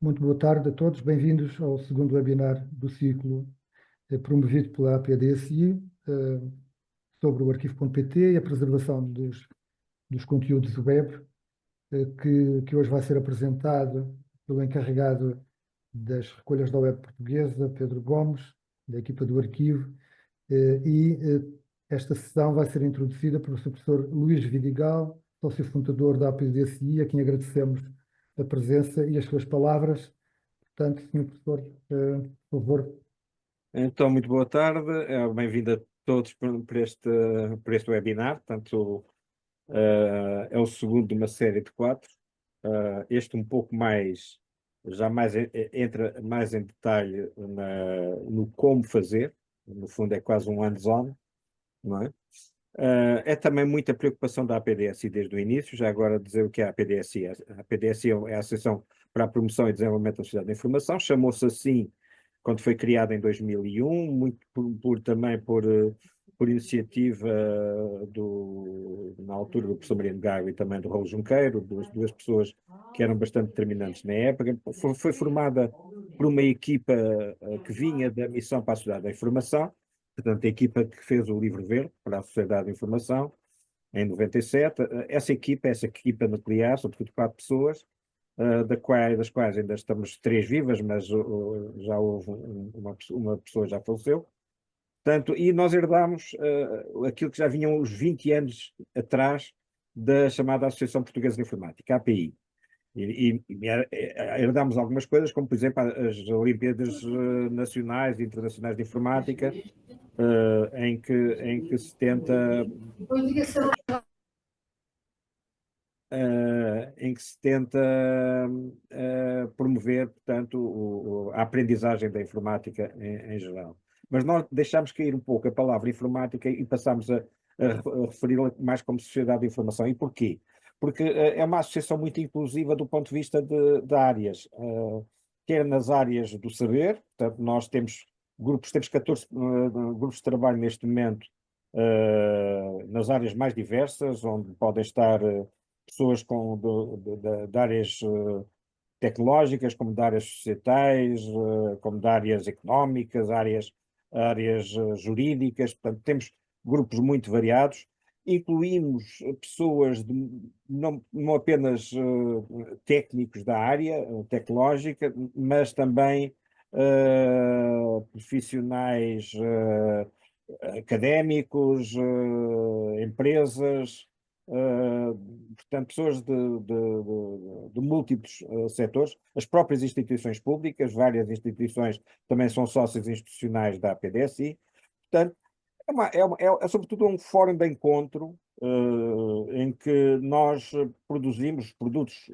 Muito boa tarde a todos, bem-vindos ao segundo webinar do ciclo promovido pela APDSI sobre o arquivo.pt e a preservação dos conteúdos web, que hoje vai ser apresentado pelo encarregado das recolhas da web portuguesa, Pedro Gomes, da equipa do arquivo, esta sessão vai ser introduzida pelo Sr. Professor Luís Vidigal, sócio fundador da APDSI, a quem agradecemos a presença e as suas palavras. Portanto, Sr. Professor, por favor. Então, muito boa tarde, bem-vindo a todos por este webinar. Portanto, é o segundo de uma série de 4. Este um pouco mais, já mais entra mais em detalhe no como fazer, no fundo é quase um hands-on, não é? É também muita preocupação da APDSI desde o início. Já agora dizer o que é a APDSI. A APDSI é a Associação para a Promoção e Desenvolvimento da Sociedade da Informação, chamou-se assim quando foi criada em 2001, muito também por iniciativa na altura do professor Mariano Gago e também do Raul Junqueiro, duas pessoas que eram bastante determinantes na época. Foi formada por uma equipa que vinha da Missão para a Sociedade da Informação, portanto a equipa que fez o Livro Verde para a Sociedade da Informação, em 97. Essa equipa nuclear, sobretudo 4 pessoas, das quais ainda estamos 3 vivas, mas já houve uma pessoa já faleceu. Portanto, e nós herdámos aquilo que já vinham os 20 anos atrás da chamada Associação Portuguesa de Informática, a API. E herdámos algumas coisas, como por exemplo as Olimpíadas Nacionais e Internacionais de Informática, em que se tenta promover, portanto, a aprendizagem da informática em geral. Mas nós deixámos cair um pouco a palavra informática e passámos a referi-la mais como sociedade de informação. E porquê? Porque é uma associação muito inclusiva do ponto de vista de áreas, quer nas áreas do saber. Portanto, nós temos 14 grupos de trabalho neste momento, nas áreas mais diversas, onde podem estar pessoas de áreas tecnológicas, como de áreas societais, como de áreas económicas, áreas jurídicas. Portanto, temos grupos muito variados. Incluímos pessoas não apenas técnicos da área tecnológica, mas também profissionais académicos, empresas, portanto, pessoas de múltiplos setores, as próprias instituições públicas, várias instituições também são sócias institucionais da APDSI. Portanto, é sobretudo um fórum de encontro em que nós produzimos produtos,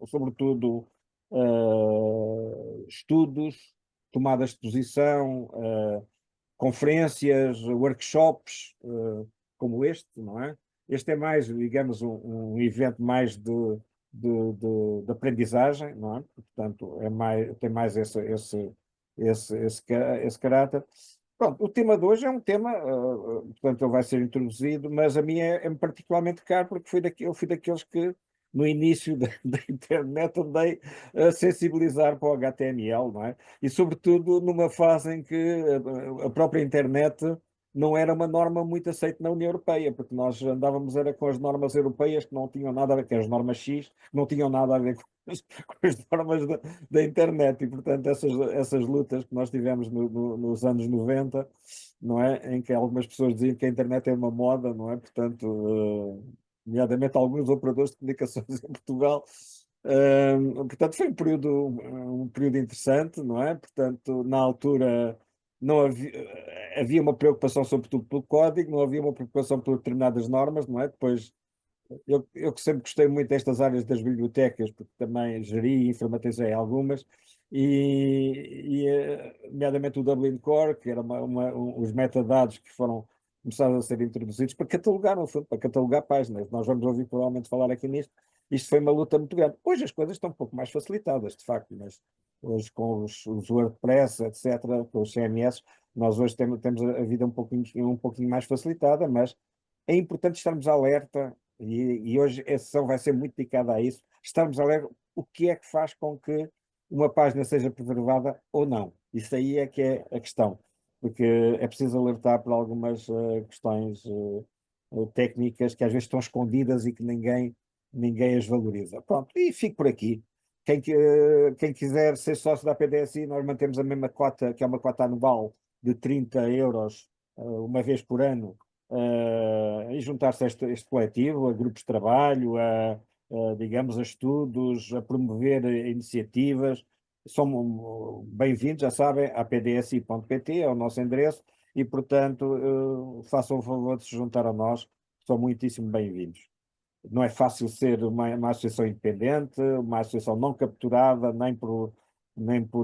sobretudo estudos, tomadas de posição, conferências, workshops, como este, não é? Este é mais, digamos, um evento mais de aprendizagem, não é? Portanto, tem mais esse caráter. Pronto, o tema de hoje é um tema, portanto, ele vai ser introduzido, mas a mim é-me particularmente caro, porque eu fui daqueles que, no início da internet, andei a sensibilizar para o HTML, não é? E, sobretudo, numa fase em que a própria internet não era uma norma muito aceita na União Europeia, porque nós andávamos era com as normas europeias que não tinham nada a ver, com as normas X, que não tinham nada a ver com as normas da internet. E, portanto, essas lutas que nós tivemos nos anos 90, não é? Em que algumas pessoas diziam que a internet é uma moda, não é? Portanto, nomeadamente alguns operadores de comunicações em Portugal. Portanto, foi um período interessante, não é? Portanto, na altura não havia uma preocupação sobretudo pelo código, não havia uma preocupação por determinadas normas, não é? Depois, eu que sempre gostei muito destas áreas das bibliotecas, porque também geri e informatizei algumas, nomeadamente o Dublin Core, que era os metadados que foram começaram a ser introduzidos para catalogar, no fundo, para catalogar páginas. Nós vamos ouvir provavelmente falar aqui nisto. Isto foi uma luta muito grande. Hoje as coisas estão um pouco mais facilitadas, de facto, mas hoje com os WordPress, etc., com os CMS, nós hoje temos a vida um pouquinho mais facilitada, mas é importante estarmos alerta E hoje a sessão vai ser muito dedicada a isso. Estamos a ler o que é que faz com que uma página seja preservada ou não. Isso aí é que é a questão, porque é preciso alertar para algumas questões técnicas que às vezes estão escondidas e que ninguém as valoriza. Pronto, e fico por aqui. Quem quiser ser sócio da PDSI, nós mantemos a mesma cota, que é uma cota anual de 30 euros uma vez por ano, e juntar-se a este coletivo, a grupos de trabalho, digamos, a estudos, a promover iniciativas. São bem-vindos, já sabem, a pdsi.pt, é o nosso endereço, e, portanto, façam o favor de se juntar a nós, são muitíssimo bem-vindos. Não é fácil ser uma associação independente, uma associação não capturada, nem por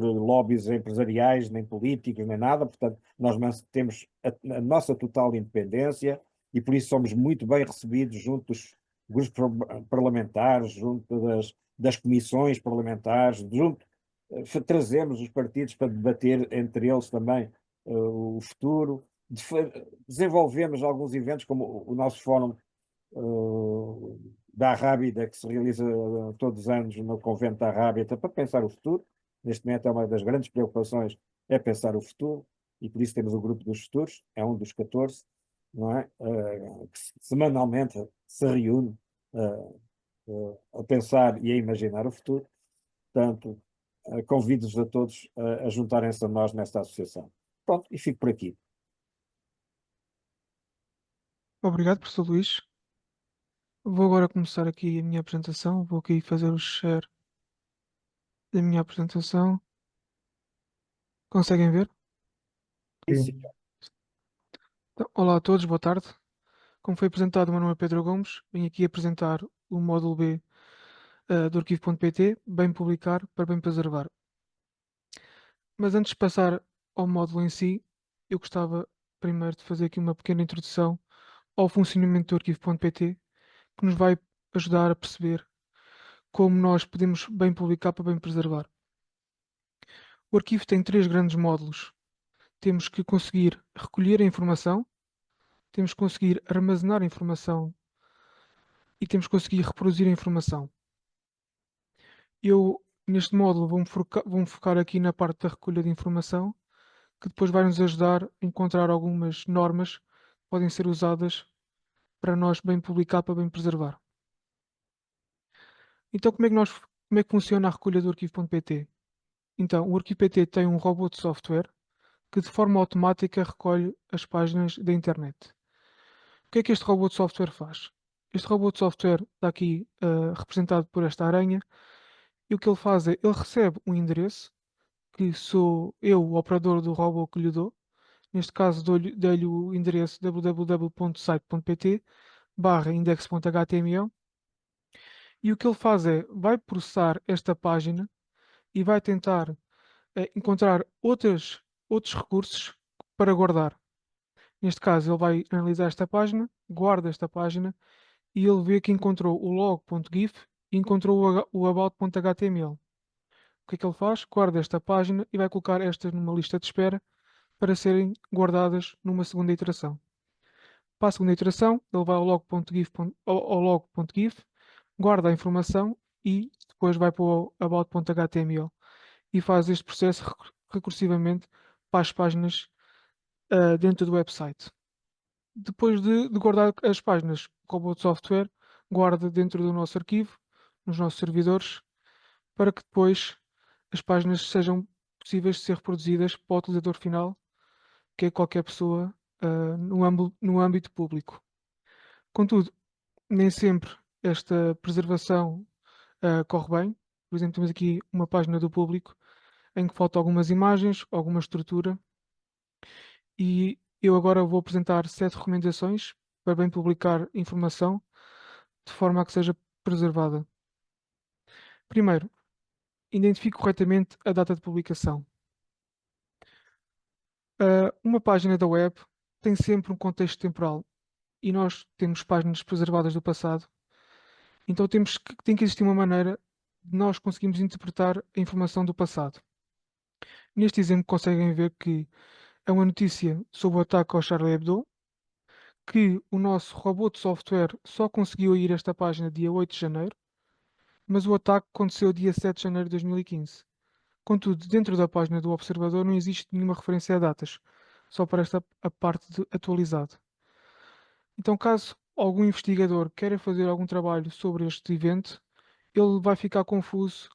lobbies empresariais, nem políticos, nem nada. Portanto, nós mantemos a nossa total independência e por isso somos muito bem recebidos junto dos grupos parlamentares, junto das comissões parlamentares, trazemos os partidos para debater entre eles também o futuro. Desenvolvemos alguns eventos, como o nosso fórum da Arrábida, que se realiza todos os anos no convento da Arrábida, para pensar o futuro. Neste momento é uma das grandes preocupações, é pensar o futuro, e por isso temos o grupo dos futuros, é um dos 14, não é? Que semanalmente se reúne a pensar e a imaginar o futuro. Portanto, convido-vos a todos a juntarem-se a nós nesta associação. Pronto, e fico por aqui. Obrigado, professor Luís. Vou agora começar aqui a minha apresentação. Vou aqui fazer o share da minha apresentação. Conseguem ver? Sim. Então, olá a todos, boa tarde. Como foi apresentado, o meu nome é Pedro Gomes. Venho aqui apresentar o módulo B do arquivo.pt, bem publicar para bem preservar. Mas antes de passar ao módulo em si, eu gostava primeiro de fazer aqui uma pequena introdução ao funcionamento do arquivo.pt, que nos vai ajudar a perceber como nós podemos bem publicar para bem preservar. O arquivo tem três grandes módulos. Temos que conseguir recolher a informação, temos que conseguir armazenar a informação e temos que conseguir reproduzir a informação. Eu, neste módulo, vou-me focar aqui na parte da recolha de informação, que depois vai nos ajudar a encontrar algumas normas que podem ser usadas para nós bem publicar, para bem preservar. Então, como é que funciona a recolha do arquivo.pt? Então, o arquivo.pt tem um robô de software que de forma automática recolhe as páginas da internet. O que é que este robô de software faz? Este robô de software está aqui representado por esta aranha, e o que ele faz é, ele recebe um endereço, que sou eu, o operador do robô, que lhe dou. Neste caso, dei-lhe o endereço www.site.pt/index.html, e o que ele faz é, vai processar esta página e vai tentar encontrar outros recursos para guardar. Neste caso, ele vai analisar esta página, guarda esta página e ele vê que encontrou o log.gif e encontrou o about.html. O que é que ele faz? Guarda esta página e vai colocar estas numa lista de espera para serem guardadas numa segunda iteração. Para a segunda iteração, ele vai ao log.gif, guarda a informação e depois vai para o about.html e faz este processo recursivamente para as páginas dentro do website. Depois de guardar as páginas, o robô de software guarda dentro do nosso arquivo, nos nossos servidores, para que depois as páginas sejam possíveis de ser reproduzidas para o utilizador final, que é qualquer pessoa no âmbito público. Contudo, nem sempre esta preservação corre bem. Por exemplo, temos aqui uma página do público em que faltam algumas imagens, alguma estrutura, e eu agora vou apresentar 7 recomendações para bem publicar informação de forma a que seja preservada. Primeiro, identifique corretamente a data de publicação. Uma página da web tem sempre um contexto temporal e nós temos páginas preservadas do passado, então tem que existir uma maneira de nós conseguirmos interpretar a informação do passado. Neste exemplo conseguem ver que é uma notícia sobre o ataque ao Charlie Hebdo, que o nosso robô de software só conseguiu ir a esta página dia 8 de janeiro, mas o ataque aconteceu dia 7 de janeiro de 2015. Contudo, dentro da página do observador não existe nenhuma referência a datas, só para esta a parte de atualizado. Então, caso algum investigador queira fazer algum trabalho sobre este evento, ele vai ficar confuso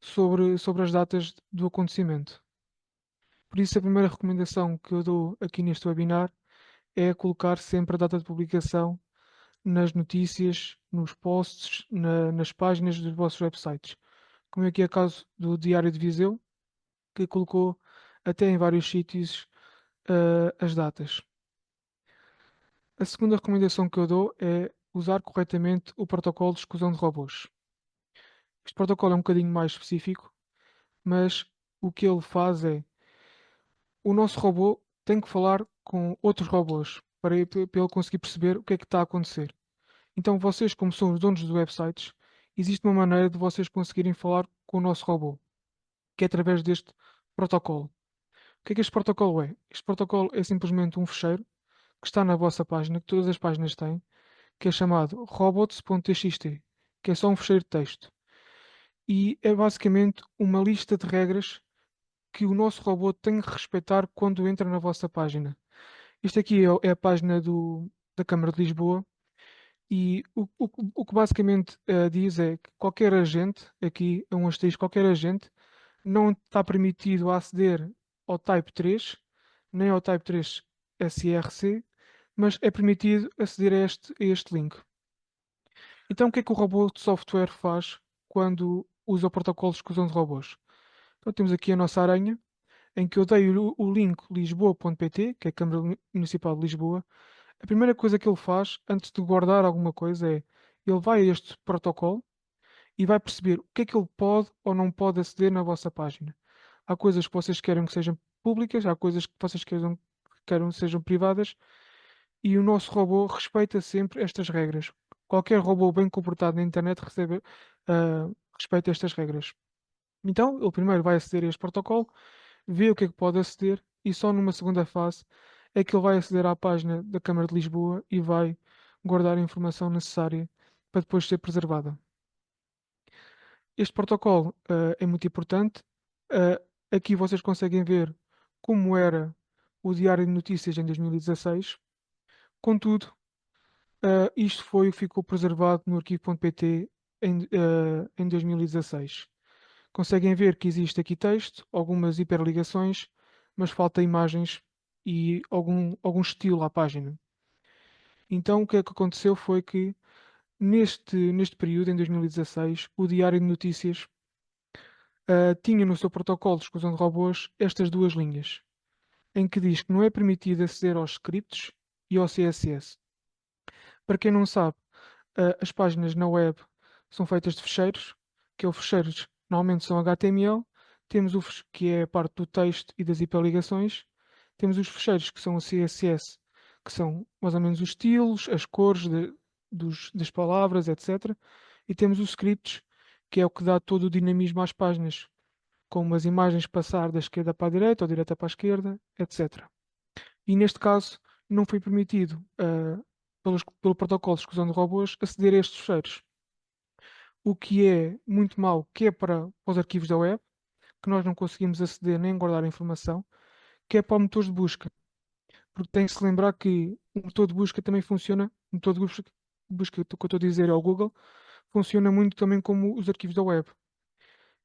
sobre as datas do acontecimento. Por isso, a primeira recomendação que eu dou aqui neste webinar é colocar sempre a data de publicação nas notícias, nos posts, nas páginas dos vossos websites. Como aqui é o caso do Diário de Viseu, que colocou até em vários sítios as datas. A segunda recomendação que eu dou é usar corretamente o protocolo de exclusão de robôs. Este protocolo é um bocadinho mais específico, mas o que ele faz é o nosso robô tem que falar com outros robôs para ele conseguir perceber o que é que está a acontecer. Então, vocês, como são os donos dos websites, existe uma maneira de vocês conseguirem falar com o nosso robô, que é através deste protocolo. O que é que este protocolo é? Este protocolo é simplesmente um fecheiro que está na vossa página, que todas as páginas têm, que é chamado robots.txt, que é só um fecheiro de texto. E é basicamente uma lista de regras que o nosso robô tem que respeitar quando entra na vossa página. Isto aqui é a página da Câmara de Lisboa e o que basicamente diz é que qualquer agente, aqui é um asterisco, qualquer agente não está permitido aceder ao Type 3, nem ao Type 3 SRC, mas é permitido aceder a este link. Então, o que é que o robô de software faz quando usa o protocolo de exclusão de robôs? Então, temos aqui a nossa aranha, em que eu dei o link lisboa.pt, que é a Câmara Municipal de Lisboa. A primeira coisa que ele faz, antes de guardar alguma coisa, é ele vai a este protocolo e vai perceber o que é que ele pode ou não pode aceder na vossa página. Há coisas que vocês querem que sejam públicas, há coisas que vocês queiram que sejam privadas, e o nosso robô respeita sempre estas regras. Qualquer robô bem comportado na internet respeita estas regras. Então, ele primeiro vai aceder a este protocolo, vê o que é que pode aceder e só numa segunda fase é que ele vai aceder à página da Câmara de Lisboa e vai guardar a informação necessária para depois ser preservada. Este protocolo é muito importante. Aqui vocês conseguem ver como era o Diário de Notícias em 2016. Contudo, isto ficou preservado no arquivo.pt em 2016. Conseguem ver que existe aqui texto, algumas hiperligações, mas falta imagens e algum estilo à página. Então, o que é que aconteceu foi que neste período, em 2016, o Diário de Notícias tinha no seu protocolo de exclusão de robôs estas duas linhas, em que diz que não é permitido aceder aos scripts e ao CSS. Para quem não sabe, as páginas na web são feitas de fecheiros, que os fecheiros normalmente são HTML, temos que é a parte do texto e das hiperligações, temos os fecheiros que são o CSS, que são mais ou menos os estilos, as cores das palavras, etc. E temos os scripts, que é o que dá todo o dinamismo às páginas, como as imagens passar da esquerda para a direita ou direita para a esquerda, etc. E neste caso não foi permitido pelo protocolo de exclusão de robôs aceder a estes fecheiros. O que é muito mau, que é para os arquivos da web, que nós não conseguimos aceder nem guardar a informação, que é para o motor de busca. Porque tem que se lembrar que o motor de busca também funciona, o motor de busca que eu estou a dizer é o Google, funciona muito também como os arquivos da web.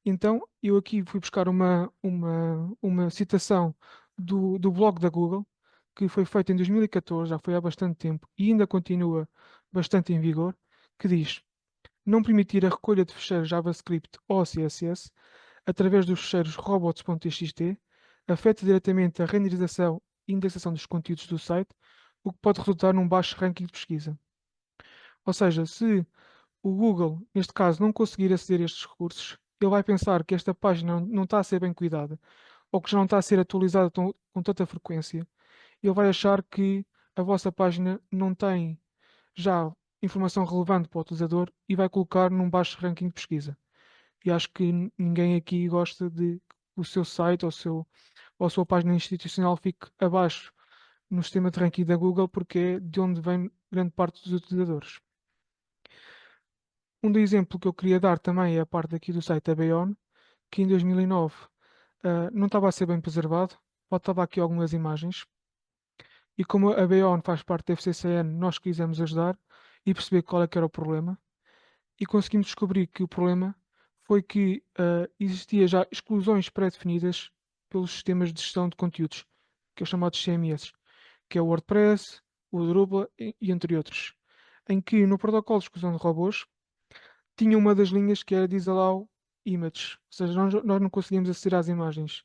Então, eu aqui fui buscar uma citação do blog da Google, que foi feito em 2014, já foi há bastante tempo, e ainda continua bastante em vigor, que diz: não permitir a recolha de fecheiros JavaScript ou CSS através dos fecheiros robots.txt afeta diretamente a renderização e indexação dos conteúdos do site, o que pode resultar num baixo ranking de pesquisa. Ou seja, se o Google, neste caso, não conseguir aceder a estes recursos, ele vai pensar que esta página não está a ser bem cuidada ou que já não está a ser atualizada com tanta frequência. Ele vai achar que a vossa página não tem já informação relevante para o utilizador e vai colocar num baixo ranking de pesquisa. E acho que ninguém aqui gosta de que o seu site ou a sua página institucional fique abaixo no sistema de ranking da Google, porque é de onde vem grande parte dos utilizadores. Um exemplo que eu queria dar também é a parte aqui do site da Beon, que em 2009 não estava a ser bem preservado, faltava aqui algumas imagens, e como a Beon faz parte da FCCN, nós quisemos ajudar e perceber qual é que era o problema, e conseguimos descobrir que o problema foi que existia já exclusões pré-definidas pelos sistemas de gestão de conteúdos, que é chamado CMS, que é o WordPress, o Drupal e entre outros, em que no protocolo de exclusão de robôs tinha uma das linhas que era disallow images, ou seja, nós não conseguíamos aceder às imagens,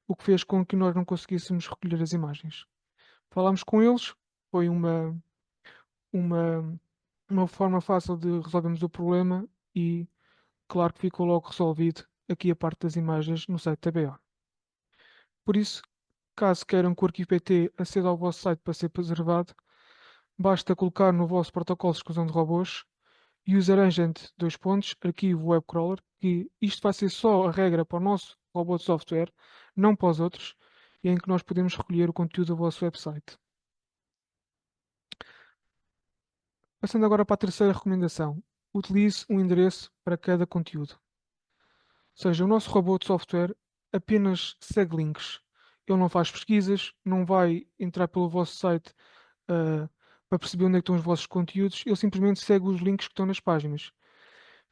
o que fez com que nós não conseguíssemos recolher as imagens. Falámos com eles, foi uma, uma forma fácil de resolvermos o problema e claro que ficou logo resolvido aqui a parte das imagens no site da BO. Por isso, caso queiram que o arquivo PT aceda ao vosso site para ser preservado, basta colocar no vosso protocolo de exclusão de robôs user agent, dois pontos, arquivo web crawler, que isto vai ser só a regra para o nosso robô de software, não para os outros, e em que nós podemos recolher o conteúdo do vosso website. Passando agora para a terceira recomendação, utilize um endereço para cada conteúdo. Ou seja, o nosso robô de software apenas segue links. Ele não faz pesquisas, não vai entrar pelo vosso site para perceber onde é que estão os vossos conteúdos, ele simplesmente segue os links que estão nas páginas.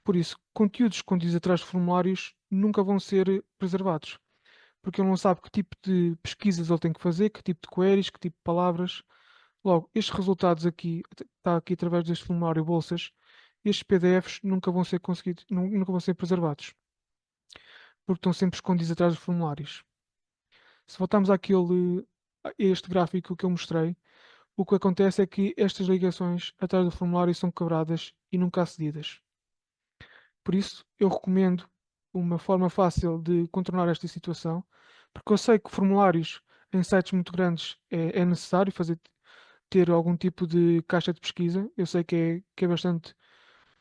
Por isso, conteúdos contidos atrás de formulários nunca vão ser preservados, porque ele não sabe que tipo de pesquisas ele tem que fazer, que tipo de queries, que tipo de palavras. Logo, estes resultados aqui, está aqui através deste formulário bolsas, estes PDFs nunca vão ser conseguidos, nunca vão ser preservados, porque estão sempre escondidos atrás dos formulários. Se voltarmos a este gráfico que eu mostrei, o que acontece é que estas ligações atrás do formulário são quebradas e nunca acedidas. Por isso, eu recomendo uma forma fácil de contornar esta situação, porque eu sei que formulários em sites muito grandes é necessário ter algum tipo de caixa de pesquisa. Eu sei que é bastante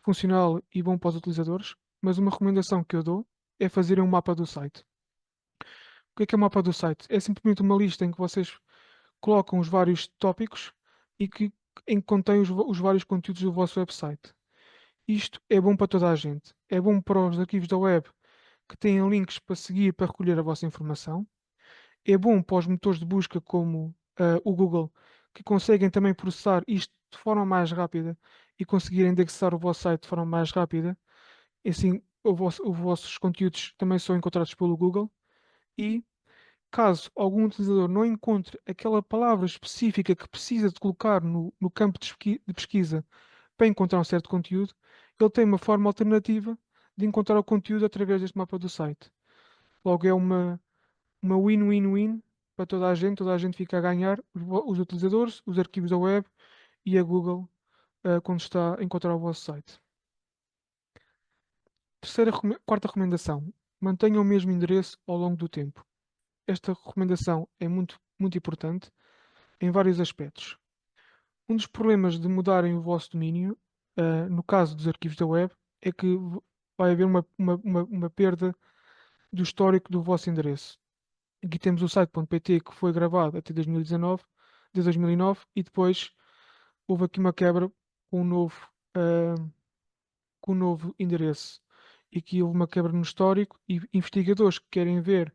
funcional e bom para os utilizadores, mas uma recomendação que eu dou é fazerem um mapa do site. O que é o mapa do site? É simplesmente uma lista em que vocês colocam os vários tópicos e em que contém os vários conteúdos do vosso website. Isto é bom para toda a gente. É bom para os arquivos da web que têm links para seguir para recolher a vossa informação. É bom para os motores de busca como o Google, que conseguem também processar isto de forma mais rápida e conseguir indexar o vosso site de forma mais rápida. E assim, os vossos conteúdos também são encontrados pelo Google. E caso algum utilizador não encontre aquela palavra específica que precisa de colocar no campo de pesquisa para encontrar um certo conteúdo, ele tem uma forma alternativa de encontrar o conteúdo através deste mapa do site. Logo, é uma win-win-win para toda a gente fica a ganhar, os utilizadores, os arquivos da web e a Google quando está a encontrar o vosso site. Quarta recomendação: mantenha o mesmo endereço ao longo do tempo. Esta recomendação é muito, muito importante em vários aspectos. Um dos problemas de mudarem o vosso domínio, no caso dos arquivos da web, é que vai haver uma perda do histórico do vosso endereço. Aqui temos o site.pt que foi gravado até 2019, de 2009, e depois houve aqui uma quebra com uh, com um novo endereço. E aqui houve uma quebra no histórico e investigadores que querem ver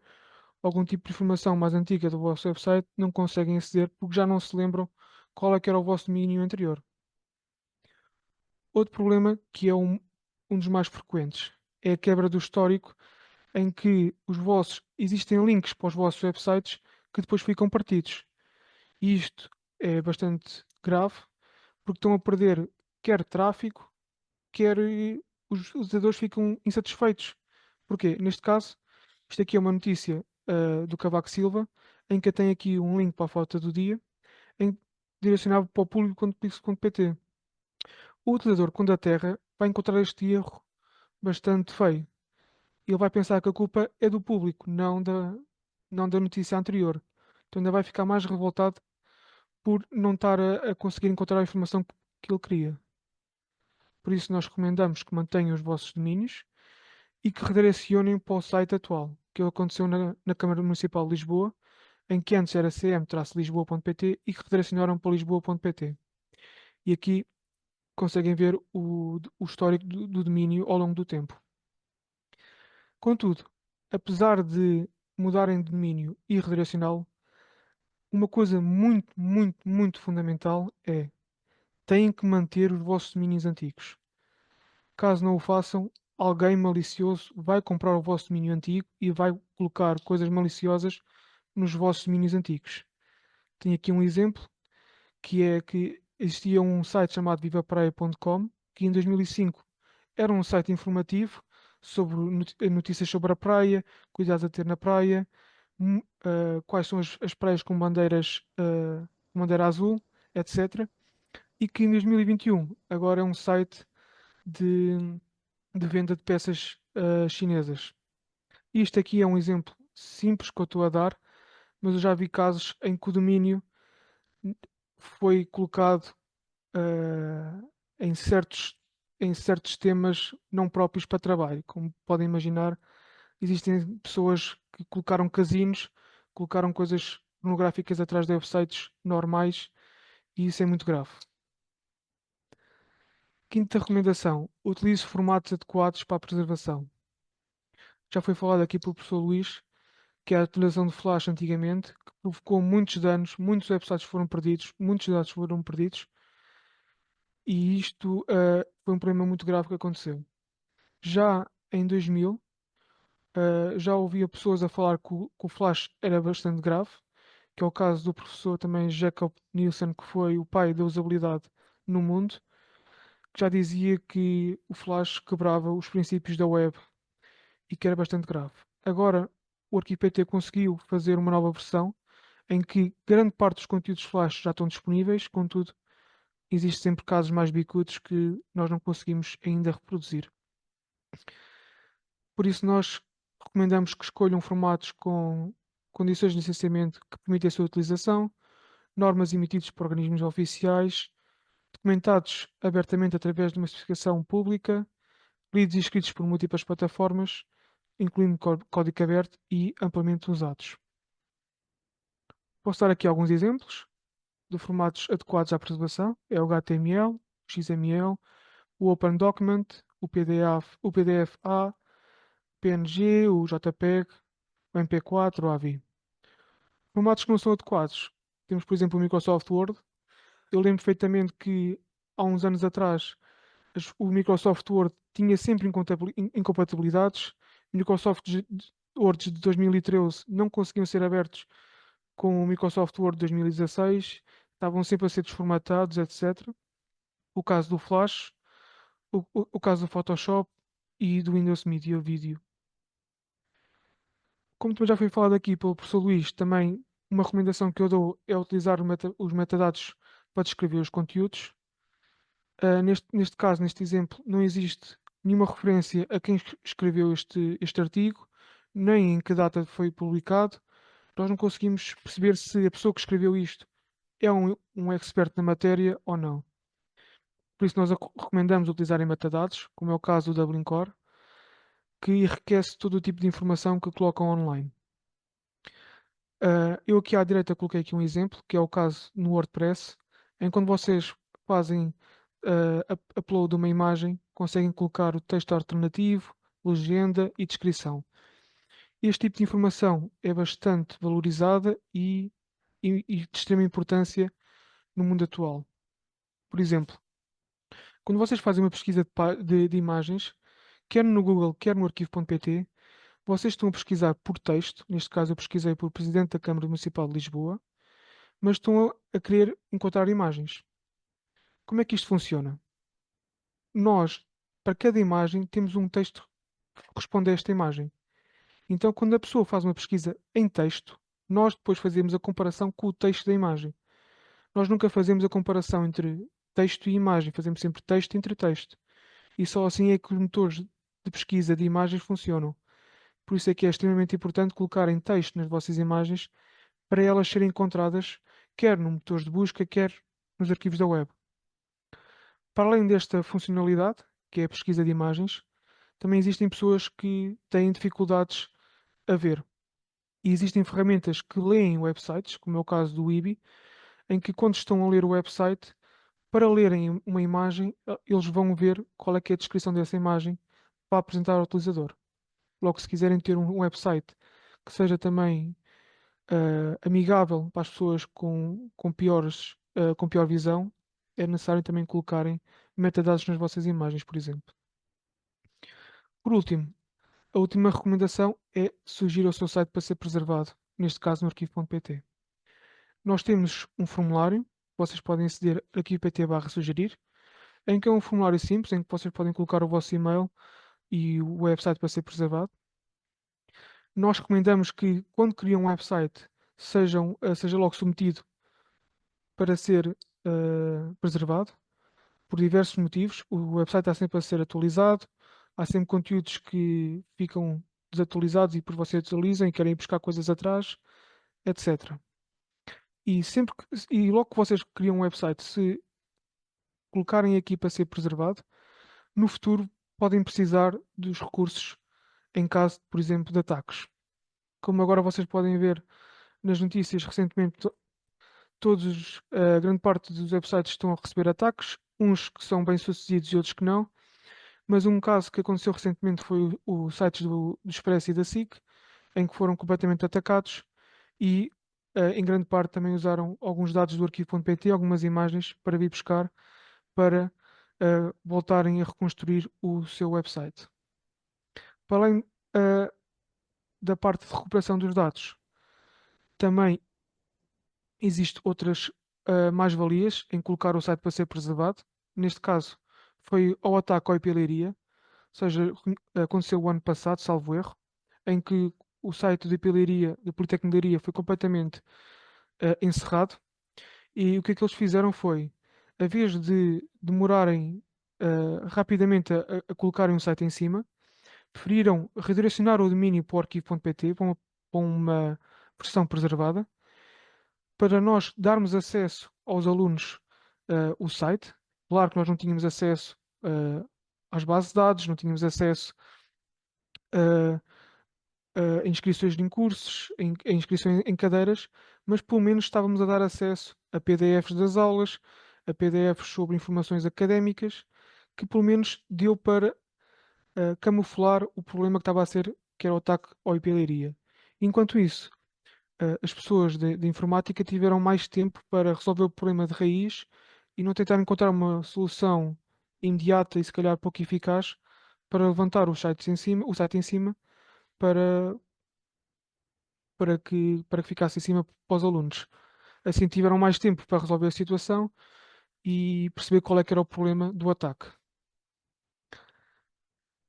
algum tipo de informação mais antiga do vosso website não conseguem aceder porque já não se lembram qual é que era o vosso domínio anterior. Outro problema, que é um dos mais frequentes, é a quebra do histórico, em que existem links para os vossos websites que depois ficam partidos. E isto é bastante grave, porque estão a perder quer tráfego, quer os utilizadores ficam insatisfeitos. Porquê? Neste caso, isto aqui é uma notícia do Cavaco Silva, em que tem aqui um link para a foto do dia, direcionado para o público.pix.pt. O utilizador, quando aterra, vai encontrar este erro bastante feio. Ele vai pensar que a culpa é do público, não da notícia anterior. Então ainda vai ficar mais revoltado por não estar a conseguir encontrar a informação que ele queria. Por isso nós recomendamos que mantenham os vossos domínios e que redirecionem para o site atual, que aconteceu na Câmara Municipal de Lisboa, em que antes era cm-lisboa.pt e que redirecionaram para lisboa.pt. E aqui conseguem ver o histórico do domínio ao longo do tempo. Contudo, apesar de mudarem de domínio e redirecioná-lo, uma coisa muito, muito, muito fundamental é: têm que manter os vossos domínios antigos. Caso não o façam, alguém malicioso vai comprar o vosso domínio antigo e vai colocar coisas maliciosas nos vossos domínios antigos. Tenho aqui um exemplo, que é que existia um site chamado vivapraia.com, que em 2005 era um site informativo sobre notícias sobre a praia, cuidados a ter na praia, quais são as praias com bandeiras, com bandeira azul, etc. E que em 2021 agora é um site de, de venda de peças chinesas. Isto aqui é um exemplo simples que eu estou a dar, mas eu já vi casos em que o domínio foi colocado em certos temas não próprios para trabalho. Como podem imaginar, existem pessoas que colocaram casinos, colocaram coisas pornográficas atrás de websites normais e isso é muito grave. Quinta recomendação: utilize formatos adequados para a preservação. Já foi falado aqui pelo professor Luís que é a utilização de flash antigamente, que provocou muitos danos, muitos websites foram perdidos, muitos dados foram perdidos, e isto foi um problema muito grave que aconteceu. Já em 2000, já ouvia pessoas a falar que o flash era bastante grave, que é o caso do professor também Jacob Nielsen, que foi o pai da usabilidade no mundo, que já dizia que o flash quebrava os princípios da web e que era bastante grave. Agora, o ArquiPT conseguiu fazer uma nova versão em que grande parte dos conteúdos flash já estão disponíveis, contudo, existem sempre casos mais bicudos que nós não conseguimos ainda reproduzir. Por isso, nós recomendamos que escolham formatos com condições de licenciamento que permitem a sua utilização, normas emitidas por organismos oficiais, documentados abertamente através de uma especificação pública, lidos e escritos por múltiplas plataformas, incluindo código aberto e amplamente usados. Posso dar aqui alguns exemplos de formatos adequados à preservação: é o HTML, o XML, o Open Document, o PDF-A, PNG, o JPEG, o MP4 ou AVI. Formatos que não são adequados: temos, por exemplo, o Microsoft Word. Eu lembro perfeitamente que há uns anos atrás o Microsoft Word tinha sempre incompatibilidades. Words de 2013 não conseguiam ser abertos com o Microsoft Word 2016, estavam sempre a ser desformatados, etc. O caso do Flash, o caso do Photoshop e do Windows Media Video. Como também já foi falado aqui pelo professor Luís, também uma recomendação que eu dou é utilizar os metadados para descrever os conteúdos. Neste caso, neste exemplo, não existe nenhuma referência a quem escreveu este artigo, nem em que data foi publicado. Nós não conseguimos perceber se a pessoa que escreveu isto é um expert na matéria ou não. Por isso, nós recomendamos utilizarem metadados, como é o caso do Dublin Core, que enriquece todo o tipo de informação que colocam online. Eu aqui à direita coloquei aqui um exemplo, que é o caso no WordPress, em quando vocês fazem upload de uma imagem, conseguem colocar o texto alternativo, legenda e descrição. Este tipo de informação é bastante valorizada e de extrema importância no mundo atual. Por exemplo, quando vocês fazem uma pesquisa de imagens, quer no Google, quer no arquivo.pt, vocês estão a pesquisar por texto. Neste caso, eu pesquisei por Presidente da Câmara Municipal de Lisboa, mas estão a querer encontrar imagens. Como é que isto funciona? Nós, para cada imagem, temos um texto que responde a esta imagem. Então, quando a pessoa faz uma pesquisa em texto, nós depois fazemos a comparação com o texto da imagem. Nós nunca fazemos a comparação entre texto e imagem, fazemos sempre texto entre texto. E só assim é que os motores de pesquisa de imagens funcionam. Por isso é que é extremamente importante colocarem texto nas vossas imagens para elas serem encontradas quer no motor de busca, quer nos arquivos da web. Para além desta funcionalidade, que é a pesquisa de imagens, também existem pessoas que têm dificuldades a ver. E existem ferramentas que leem websites, como é o caso do Ibi, em que quando estão a ler o website, para lerem uma imagem, eles vão ver qual é que é a descrição dessa imagem para apresentar ao utilizador. Logo, se quiserem ter um website que seja também amigável para as pessoas com com pior visão, é necessário também colocarem metadados nas vossas imagens, por exemplo. Por último, a última recomendação é sugerir o seu site para ser preservado, neste caso no arquivo.pt. Nós temos um formulário, vocês podem aceder a arquivo.pt/sugerir, em que é um formulário simples, em que vocês podem colocar o vosso e-mail e o website para ser preservado. Nós recomendamos que, quando criam um website, seja logo submetido para ser preservado, por diversos motivos. O website está sempre a ser atualizado, há sempre conteúdos que ficam desatualizados e por vocês atualizam e querem ir buscar coisas atrás, etc. E logo que vocês criam um website, se colocarem aqui para ser preservado, no futuro podem precisar dos recursos em caso, por exemplo, de ataques. Como agora vocês podem ver nas notícias recentemente, a grande parte dos websites estão a receber ataques, uns que são bem-sucedidos e outros que não. Mas um caso que aconteceu recentemente foi os sites do Expresso e da SIC, em que foram completamente atacados e, em grande parte, também usaram alguns dados do arquivo.pt, algumas imagens, para vir buscar, para voltarem a reconstruir o seu website. Para além da parte de recuperação dos dados, também existem outras mais-valias em colocar o site para ser preservado. Neste caso, foi ao ataque ao IP Leiria, ou seja, aconteceu o ano passado, salvo erro, em que o site de Leiria, da Politécnico de Leiria, foi completamente encerrado. E o que é que eles fizeram foi, a vez de demorarem rapidamente a colocarem um site em cima, preferiram redirecionar o domínio para o arquivo.pt, para uma versão preservada, para nós darmos acesso aos alunos o site. Claro que nós não tínhamos acesso às bases de dados, não tínhamos acesso a inscrições em cursos, a inscrições em cadeiras, mas pelo menos estávamos a dar acesso a PDFs das aulas, a PDFs sobre informações académicas, que pelo menos deu para camuflar o problema que estava a ser, que era o ataque ao IP Leiria. Enquanto isso, as pessoas de informática tiveram mais tempo para resolver o problema de raiz e não tentar encontrar uma solução imediata e se calhar pouco eficaz para levantar o site em cima para, para que ficasse em cima para os alunos. Assim tiveram mais tempo para resolver a situação e perceber qual é que era o problema do ataque.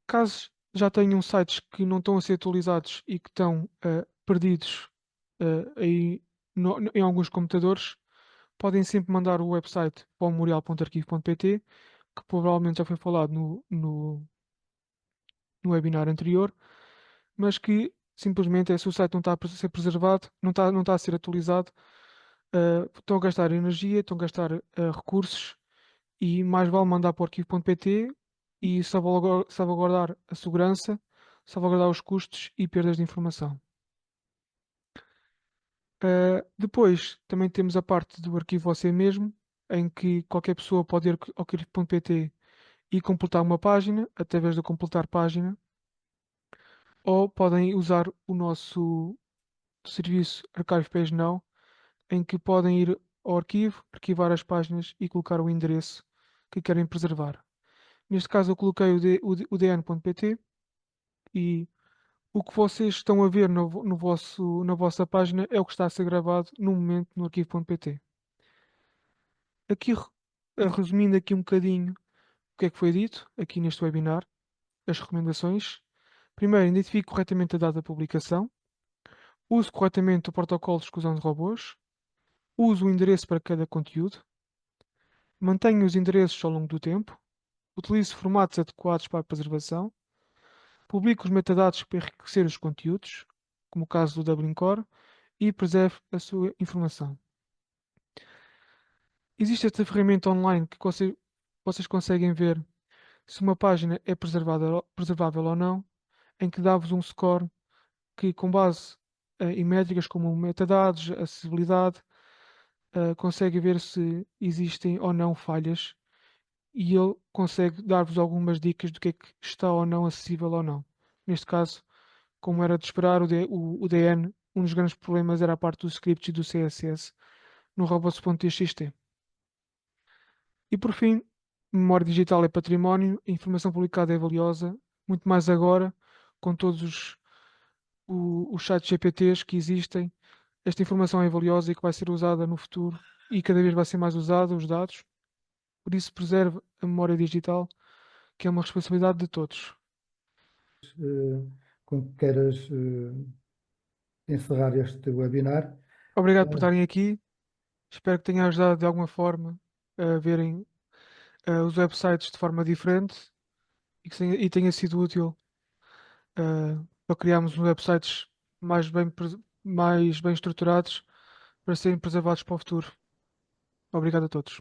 Caso já tenham sites que não estão a ser atualizados e que estão perdidos aí em alguns computadores, podem sempre mandar o website para o memorial.arquivo.pt, que provavelmente já foi falado no webinar anterior, mas que simplesmente se o site não está a ser preservado, não está a ser atualizado, estão a gastar energia, estão a gastar recursos e mais vale mandar para o arquivo.pt e salvaguardar a segurança, salvaguardar os custos e perdas de informação. Depois também temos a parte do arquivo você mesmo, em que qualquer pessoa pode ir ao arquivo.pt e completar uma página através de completar página, ou podem usar o nosso serviço Archive Page Now, em que podem ir ao arquivo, arquivar as páginas e colocar o endereço que querem preservar. Neste caso eu coloquei o dn.pt e o que vocês estão a ver na vossa página é o que está a ser gravado no momento no arquivo.pt. Aqui, resumindo aqui um bocadinho o que é que foi dito aqui neste webinar, as recomendações. Primeiro, identifique corretamente a data da publicação. Use corretamente o protocolo de exclusão de robôs. Use o endereço para cada conteúdo. Mantenha os endereços ao longo do tempo. Utilize formatos adequados para a preservação. Publique os metadados para enriquecer os conteúdos, como o caso do Dublin Core, e preserve a sua informação. Existe esta ferramenta online que vocês conseguem ver se uma página é preservável ou não, em que dá-vos um score que, com base em métricas como metadados, acessibilidade, consegue ver se existem ou não falhas e ele consegue dar-vos algumas dicas do que é que está ou não acessível ou não. Neste caso, como era de esperar, o DN, um dos grandes problemas era a parte dos scripts e do CSS no robots.txt. E por fim, memória digital é património, a informação publicada é valiosa, muito mais agora, com todos os chats GPTs que existem. Esta informação é valiosa e que vai ser usada no futuro e cada vez vai ser mais usada, os dados. Por isso, preserve a memória digital, que é uma responsabilidade de todos. Quando queiras encerrar este webinar. Obrigado por estarem aqui. Espero que tenha ajudado de alguma forma a verem os websites de forma diferente e tenha sido útil para criarmos uns websites mais bem estruturados para serem preservados para o futuro. Obrigado a todos.